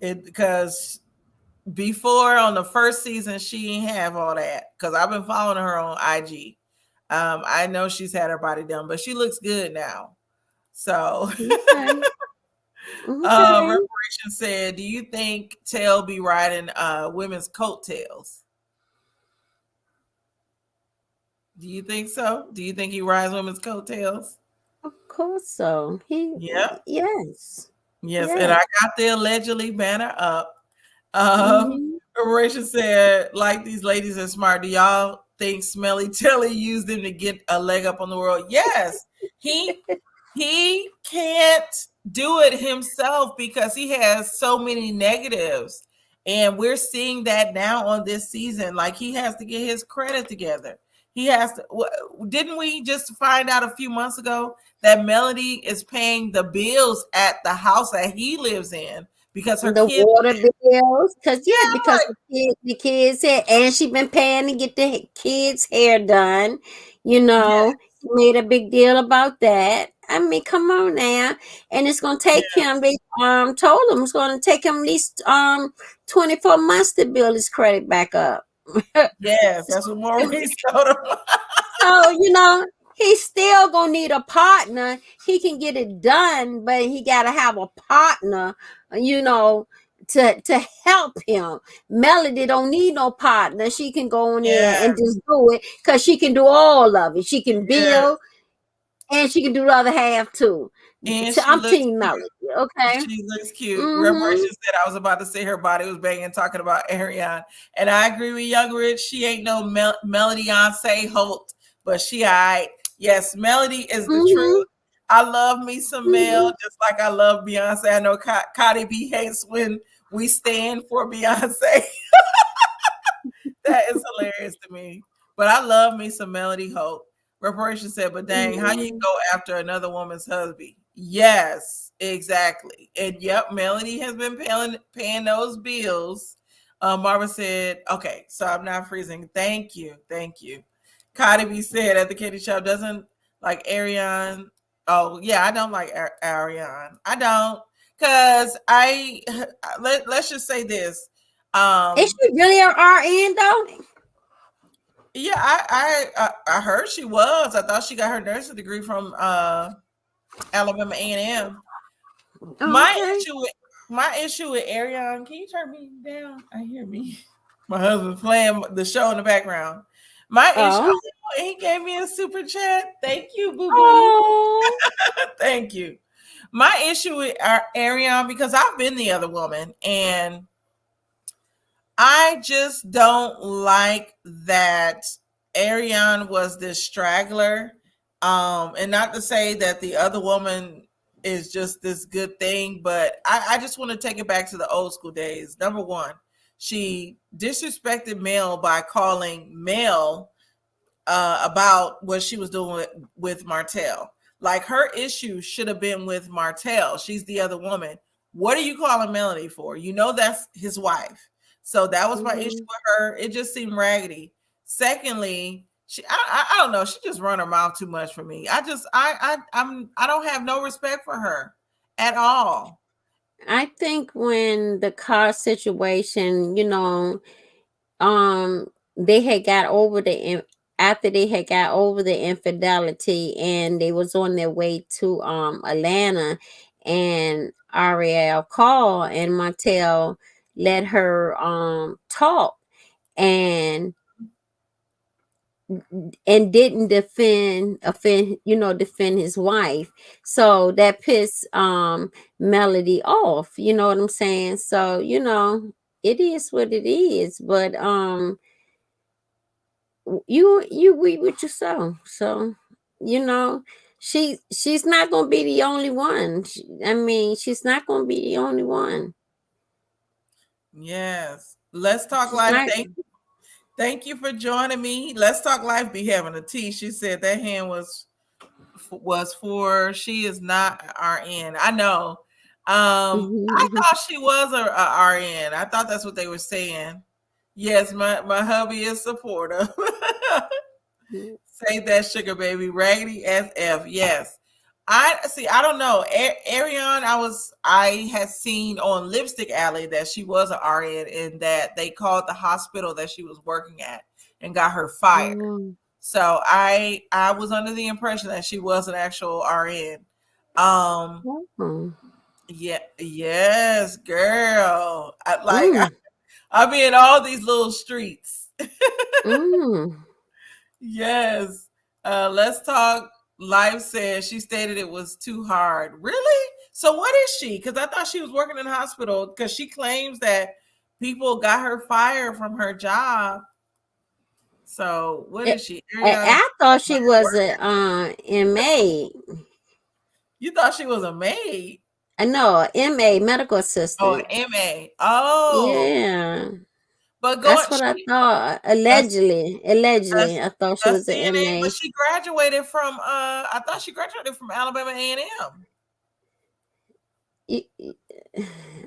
A: It because before on the first season she didn't have all that because I've been following her on IG. I know she's had her body done, but she looks good now. So
B: Okay. Okay.
A: Reparation said, do you think Tail be riding women's coattails? Do you think so? Do you think he rides women's coattails?
B: Of course so.
A: Yeah.
B: Yes.
A: Yes. And
B: Yes.
A: I got the allegedly banner up.
B: Mm-hmm.
A: Reparation said, like these ladies are smart. Do y'all think Smelly Tilly used them to get a leg up on the world? Yes. He he can't do it himself because he has so many negatives. And we're seeing that now on this season. Like he has to get his credit together. He has to. Didn't we just find out a few months ago that Melody is paying the bills at the house that he lives in because her
B: The
A: kids?
B: water bills,
A: Yeah,
B: because the kids hair, and she been paying to get the kids' hair done. You
A: yeah,
B: know, made a big deal about that. I mean, come on now, and it's gonna take
A: yeah.
B: him. They told him it's gonna take him at least 24 months to build his credit back up.
A: Yes, that's what Maurice told him.
B: So, he's still gonna need a partner. He can get it done, but he gotta have a partner, you know, to help him. Melody don't need no partner. She can go in there
A: Yeah,
B: and just do it because she can do all of it. She can
A: yeah.
B: build and she can do the other half too.
A: And
B: So
A: she
B: I'm
A: looks
B: Team
A: cute.
B: Melody. Okay.
A: She looks cute.
B: Mm-hmm.
A: Reparation said I was about to say her body was banging, talking about Ariane. And I agree with Young Rich. She ain't no Melody Beyonce Holt, but she all right. Yes, Melody is the
B: Mm-hmm.
A: truth. I love me some Mel,
B: Mm-hmm.
A: just like I love Beyonce. I know Cardi B hates when we stand for Beyonce. That is hilarious to me. But I love me some Melody Hope. Reparation said, but dang, how you
B: Mm-hmm.
A: go after another woman's husband? Yes, exactly. And yep, Melody has been paying those bills. Marva said, okay, so I'm not freezing. Thank you. Thank you. Cardi B said at the kitty shop, doesn't like Ariane. Oh, yeah, I don't like Ariane. I don't. Because let's just say this.
B: Is
A: Um,
B: she really a RN though?
A: Yeah, I heard she was. I thought she got her nursing degree from Alabama A&M.
B: Oh,
A: My
B: okay.
A: issue with my issue with Arion, can you turn me down? I hear me. My husband's playing the show in the background. My issue.
B: Oh.
A: Oh, he gave me a super chat. Thank you, boo boo.
B: Oh.
A: Thank you. My issue with Arion because I've been the other woman and I just don't like that Ariane was this straggler. And not to say that the other woman is just this good thing, but I just want to take it back to the old school days. Number one, she disrespected Mel by calling Mel about what she was doing with Martell. Like her issue should have been with Martell. She's the other woman. What are you calling Melanie for? You know that's his wife. So that was my issue
B: Mhm.
A: with her. It just seemed raggedy. Secondly, I don't know. She just run her mouth too much for me. I don't have no respect for her at all.
B: I think when the car situation, they had got over after they had got over the infidelity and they was on their way to Atlanta, and Ariel called and Montel let her talk, and didn't defend his wife. So that pissed Melody off, you know what I'm saying? So, it is what it is. But you reap what you sow. So you know, she's not gonna be the only one. I mean, she's not gonna be the only one.
A: Yes. Let's talk
B: She's
A: life.
B: not.
A: Thank you for joining me. Let's talk life. Be having a tea. She said that hand was for. She is not RN. I know. I thought she was a RN. I thought that's what they were saying. Yes, my hubby is supportive. Say that, sugar baby. Raggedy SF. Yes. I see. I don't know. Ariane, I had seen on Lipstick Alley that she was an RN and that they called the hospital that she was working at and got her fired.
B: Mm,
A: So I was under the impression that she was an actual RN. Um
B: mm,
A: yeah, yes, girl.
B: mm,
A: I be in all these little streets.
B: mm.
A: Yes. Let's talk. Life says she stated it was too hard. Really? So what is she? Because I thought she was working in the hospital because she claims that people got her fired from her job. So what
B: I,
A: is she? Ariana,
B: I thought she was a MA.
A: you thought she was a maid?
B: No, MA, medical
A: Oh,
B: assistant.
A: MA. Oh,
B: Yeah,
A: but going
B: that's what I
A: she
B: thought.
A: that's
B: Allegedly, I thought she
A: that's
B: was an
A: CNA, but
B: MA.
A: she graduated from I thought she graduated from Alabama A&M.
B: Y- y-
A: She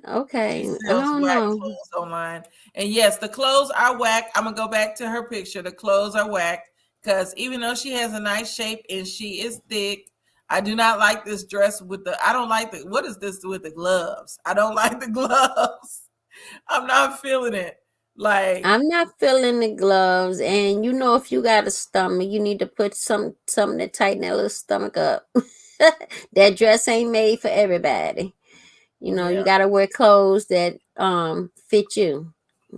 B: Okay, I
A: sells
B: don't
A: whack
B: know.
A: clothes online. And yes, the clothes are whack. I'm gonna go back to her picture. The clothes are whack because even though she has a nice shape and she is thick, I do not like this dress with the I don't like the what is this with the gloves? I don't like the gloves. I'm not feeling it. Like
B: I'm not feeling the gloves, and if you got a stomach, you need to put something to tighten that little stomach up. That dress ain't made for everybody.
A: yeah,
B: You gotta wear clothes that fit you.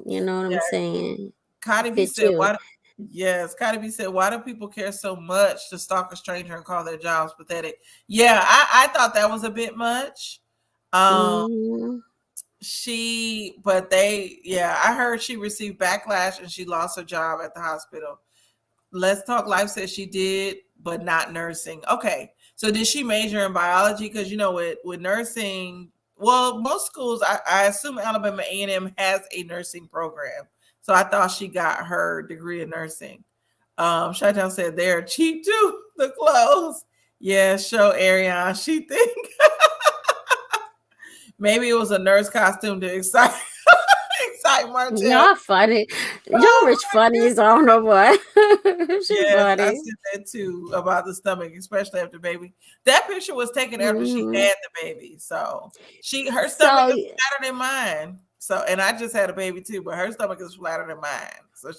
B: You know what I'm
A: yeah.
B: saying?
A: Cardi B
B: Fit
A: said,
B: you.
A: why yes, Cardi B said, why do people care so much to stalk a stranger and call their jobs pathetic? Yeah, I thought that was a bit much. Um
B: Hmm.
A: but yeah, I heard she received backlash and she lost her job at the hospital. Let's Talk Life says she did, but not nursing. Okay, so did she major in biology? Because with nursing, well, most schools, I assume Alabama A&M has a nursing program, so I thought she got her degree in nursing. Shaitan said they're cheap too. The clothes, yeah. Show Ariane. She think maybe it was a nurse costume to excite excite Martell.
B: Y'all funny. Y'all
A: Oh
B: rich
A: my
B: funny
A: goodness.
B: as I don't know what. She
A: Yes, I
B: funny.
A: said that too about the stomach, especially after baby. That picture was taken after she
B: Hmm.
A: had the baby, so her stomach
B: So
A: is flatter than mine. So, and I just had a baby too, but her stomach is flatter than mine. So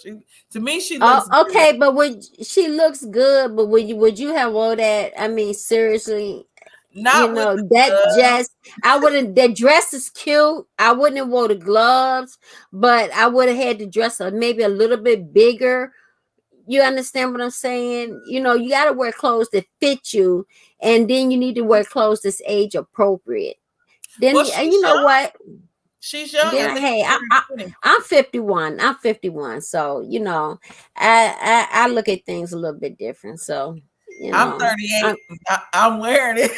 A: to me, she
B: Oh,
A: looks good.
B: okay, but would she looks good, but would you have wore that? I mean, seriously,
A: Not with the
B: that
A: glove.
B: just I wouldn't. That dress is cute. I wouldn't have wore the gloves, but I would have had the dress maybe a little bit bigger. You understand what I'm saying? You got to wear clothes that fit you, and then you need to wear clothes that's age appropriate. Then
A: Well,
B: you
A: she's
B: know
A: young.
B: what?
A: She's young. I
B: Then
A: think
B: hey,
A: she's turning 20.
B: I'm 51. I'm 51. So I look at things a little bit different. So
A: I'm
B: I'm,
A: 38. I'm wearing it.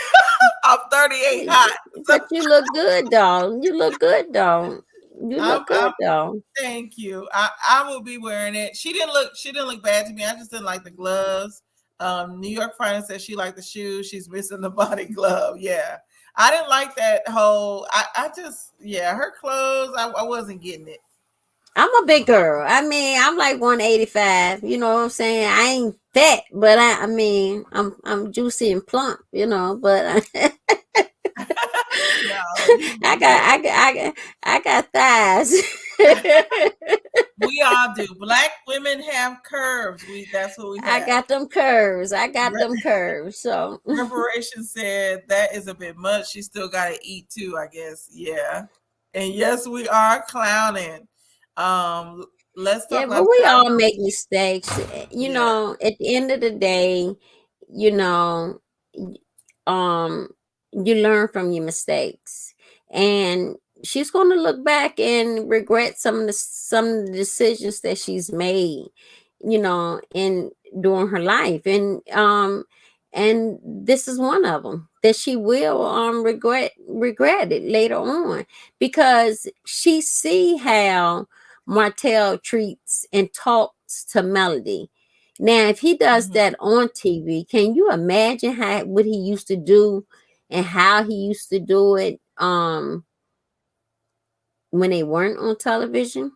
A: I'm 38 hot. So
B: but you look good, though. You look good, though. You look
A: I'm
B: good, though.
A: thank you. I will be wearing it. She didn't look bad to me. I just didn't like the gloves. New York Finance said she liked the shoes. She's missing the body glove. Yeah. I didn't like that whole I just yeah, her clothes, I wasn't getting it.
B: I'm a big girl. I mean, I'm like 185. You know what I'm saying? I ain't fat, but I mean, I'm juicy and plump. But
A: No,
B: I
A: you
B: got I got I got I got thighs.
A: we all do. Black women have curves. That's what we
B: I
A: have.
B: got them curves. I got them curves. So
A: Reparation said that is a bit much. She still got to eat too, I guess. Yeah. And yes, we are clowning. Um, let's
B: yeah,
A: talk
B: but
A: like
B: we all make mistakes.
A: yeah.
B: At the end of the day, you know, um, you learn from your mistakes, and she's going to look back and regret some of the decisions that she's made, in during her life, and this is one of them that she will regret it later on, because she see how Martell treats and talks to Melody. Now, if he does
A: Mhm.
B: that on TV, can you imagine what he used to do and how he used to do it? When they weren't on television.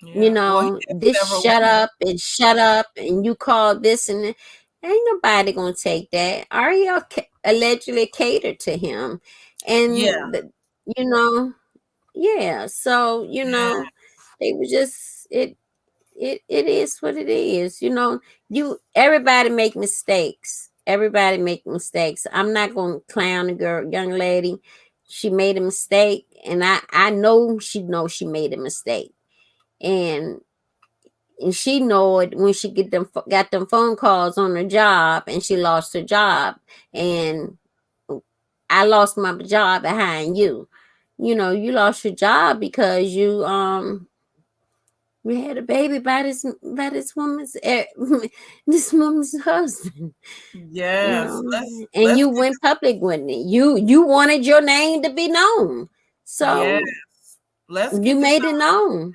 A: Yeah. Well, he had
B: This
A: several
B: shut up and you call this and that. Ain't nobody gonna take that. Ariel allegedly catered to him,
A: Yeah.
B: and you know, yeah. So
A: Yeah.
B: they were just it is what it is. You everybody make mistakes. Everybody make mistakes. I'm not gonna clown the young lady. She made a mistake, and I know she knows she made a mistake, and she know it when she got them phone calls on her job, and she lost her job, and I lost my job behind you. You lost your job because we had a baby by this woman's this woman's husband,
A: Yes.
B: and
A: Let's
B: you
A: get
B: went public with it. You wanted your name to be known,
A: yes.
B: so
A: Let's
B: you
A: get to
B: made it known.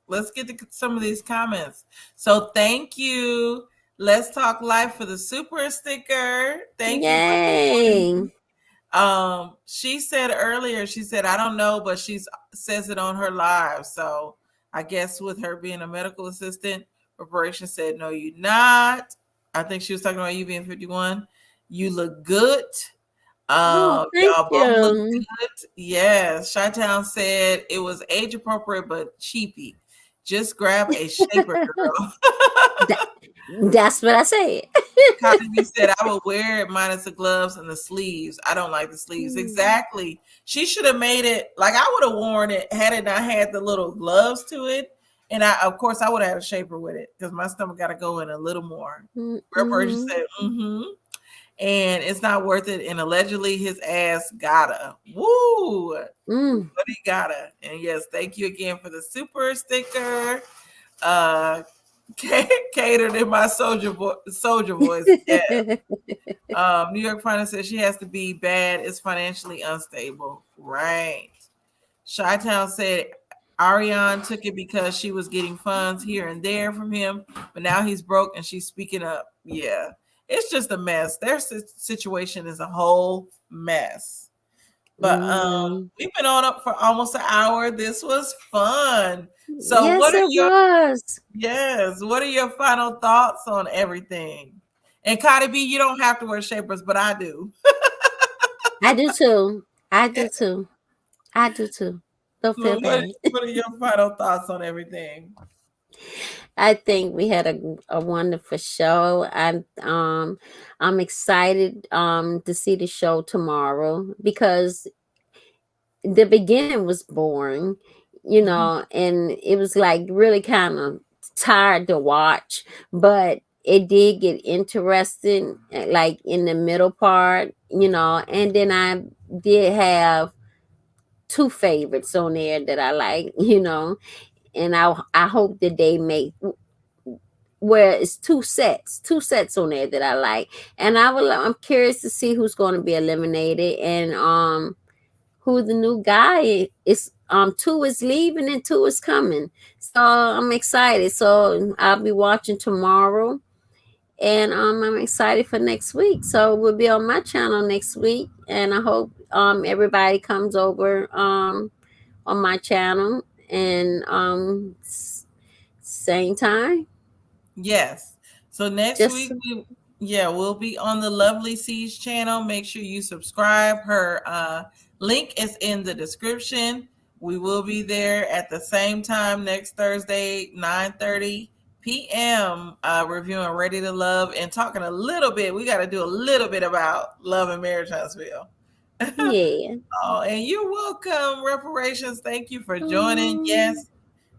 A: let's get to some of these comments. So thank you. Let's talk life for the super sticker. Thank you for
B: Yay.
A: joining. She said earlier, she said, I don't know, but she says it on her live. So I guess with her being a medical assistant, Reparation said, no, you're not. I think she was talking about you being 51. You look good.
B: Oh, thank
A: Y'all both look
B: you.
A: good. Yes. Chi-Town said it was age appropriate but cheapy. Just grab a shaper, girl.
B: That, that's what I said.
A: Cotton B said I would wear it minus the gloves and the sleeves. I don't like the sleeves. Exactly. She should have made it like I would have worn it had it not had the little gloves to it. And of course I would have had a shaper with it because my stomach got to go in a little more. Reparation
B: Mm-hmm.
A: said, mm-hmm. And it's not worth it. And allegedly his ass gotta. Woo!
B: Mm.
A: But he gotta. And yes, thank you again for the super sticker. Uh catered in my soldier voice. Yeah. New York Finance says she has to be bad, is financially unstable. Right. Chi-Town said Ariane took it because she was getting funds here and there from him, but now he's broke and she's speaking up. Yeah. It's just a mess. Their situation is a whole mess. But
B: Mm.
A: we've been on up for almost an hour. This was fun. So
B: Yes, it was.
A: what are your final thoughts on everything? And Cardi B, you don't have to wear shapers, but I do.
B: I do too. I do too. I do too. Don't feel
A: So
B: bad.
A: what are your final thoughts on everything?
B: I think we had a wonderful show. I'm excited to see the show tomorrow, because the beginning was boring,
A: Mhm.
B: and it was like really kind of tired to watch, but it did get interesting, like in the middle part, and then I did have two favorites on there that I like, and I hope that they make where it's two sets on there that I like, and I'm curious to see who's going to be eliminated, and who the new guy is. Two is leaving and two is coming, so I'm excited. So I'll be watching tomorrow, and I'm excited for next week. So we'll be on my channel next week, and I hope everybody comes over on my channel, and same time.
A: Yes. So next
B: Just
A: week we'll be on the Lovely Seas channel. Make sure you subscribe. Her link is in the description. We will be there at the same time next Thursday, 9:30 p.m. Reviewing Ready to Love and talking a little bit. We got to do a little bit about love and marriage, Huntsville.
B: yeah.
A: Oh, and you're welcome, Reparations. Thank you for joining.
B: um,
A: Yes,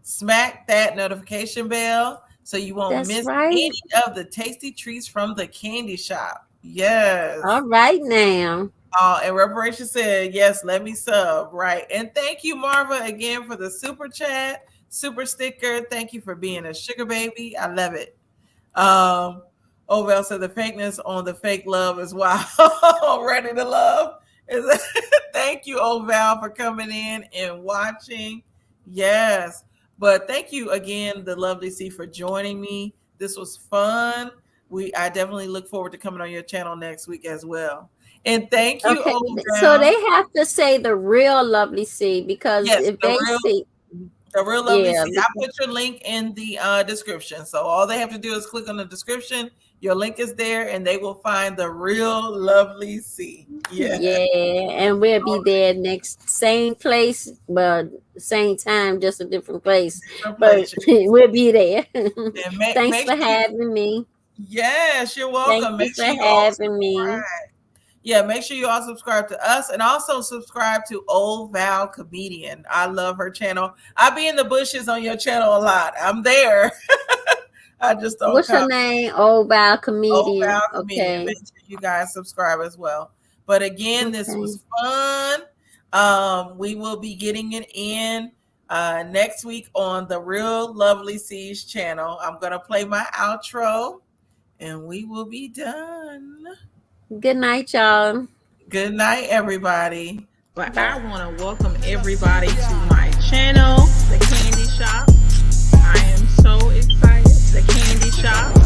A: smack that notification bell so you won't
B: that's
A: miss
B: right.
A: any of the tasty treats from the candy shop. Yes.
B: All right now.
A: And Reparation said, yes, let me sub. Right. And thank you, Marva, again for the super chat, super sticker. Thank you for being a sugar baby. I love it. Ovel said the fakeness on the fake love is wild. Ready to love. Thank you, Oval, for coming in and watching. Yes. But thank you again, the lovely C, for joining me. This was fun. I definitely look forward to coming on your channel next week as well. And thank you,
B: Okay, so
A: Oval.
B: they have to say the real lovely C, because
A: Yes,
B: if they see,
A: the real lovely
B: yeah,
A: C. I put your link in the description. So all they have to do is click on the description. Your link is there, and they will find the real lovely C. Yeah.
B: and we'll be there next same place, but same time, just a different place. But we'll be there. Thanks for having me.
A: Yes, you're
B: Thank
A: welcome.
B: you
A: Make
B: for
A: sure you all
B: having me.
A: subscribe. Yeah, make sure you all subscribe to us and also subscribe to Old Val Comedian. I love her channel. I be in the bushes on your channel a lot. I'm there. I just don't
B: What's her
A: come.
B: name? Old Val
A: Old
B: Comedian.
A: Val Comedian.
B: Okay.
A: Make sure you guys subscribe as well. But again, this
B: Okay.
A: was fun. We will be getting it in next week on the Real Lovely C's channel. I'm gonna play my outro, and we will be done.
B: Good night, y'all.
A: Good night, everybody. But I want to welcome everybody to my channel, The Candy Shop. I am so excited. The Candy Shop.